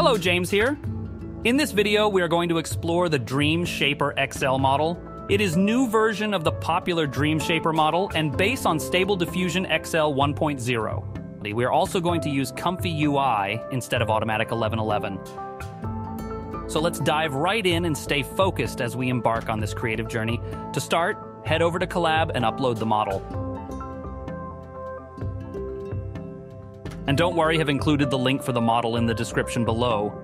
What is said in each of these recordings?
Hello, James here. In this video, we are going to explore the DreamShaper XL model. It is a new version of the popular DreamShaper model and based on Stable Diffusion XL 1.0. We are also going to use ComfyUI instead of Automatic 11.11. So let's dive right in and stay focused as we embark on this creative journey. To start, head over to Collab and upload the model. And don't worry, I've included the link for the model in the description below.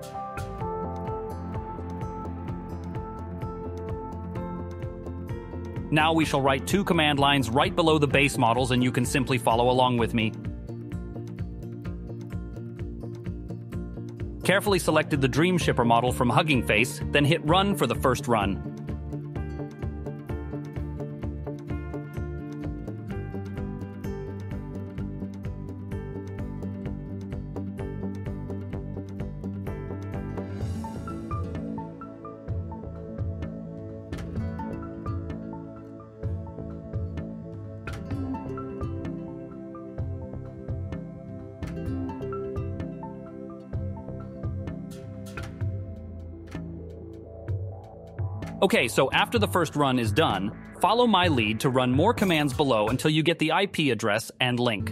Now we shall write 2 command lines right below the base models, and you can simply follow along with me. Carefully selected the DreamShaper model from Huggingface, then hit Run for the first run. Okay, so after the first run is done, follow my lead to run more commands below until you get the IP address and link.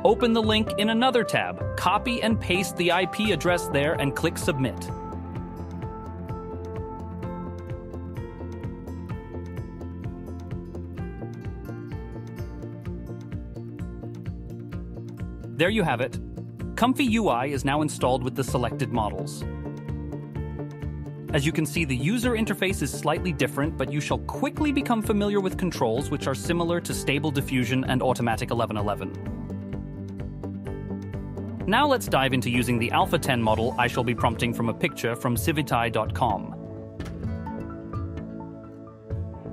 Open the link in another tab, copy and paste the IP address there, and click Submit. There you have it. ComfyUI is now installed with the selected models. As you can see, the user interface is slightly different, but you shall quickly become familiar with controls which are similar to Stable Diffusion and Automatic 11.11. Now let's dive into using the Alpha 10 model I shall be prompting from a picture from Civitai.com.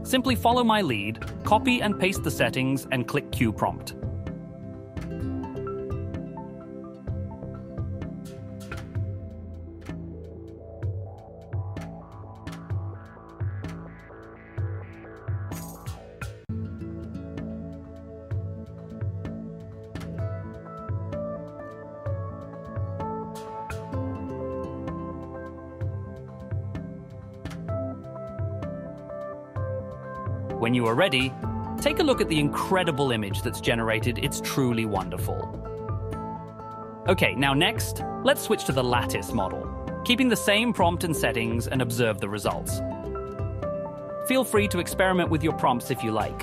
Simply follow my lead, copy and paste the settings, and click Q Prompt. When you are ready, take a look at the incredible image that's generated. It's truly wonderful. Okay, now next, let's switch to the Lattice model, keeping the same prompt and settings, and observe the results. Feel free to experiment with your prompts if you like.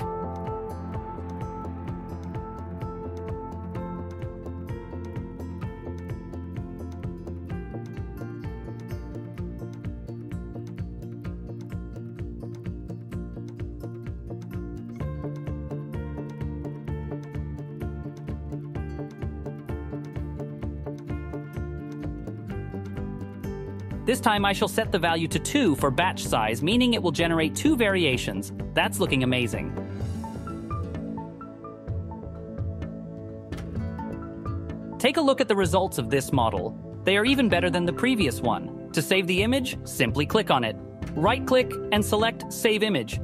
This time I shall set the value to 2 for batch size, meaning it will generate 2 variations. That's looking amazing. Take a look at the results of this model. They are even better than the previous one. To save the image, simply click on it. Right-click and select Save Image.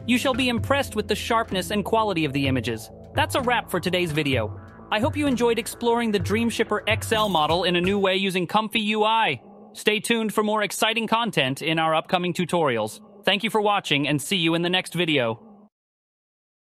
You shall be impressed with the sharpness and quality of the images. That's a wrap for today's video. I hope you enjoyed exploring the DreamShaper XL model in a new way using ComfyUI. Stay tuned for more exciting content in our upcoming tutorials. Thank you for watching, and see you in the next video.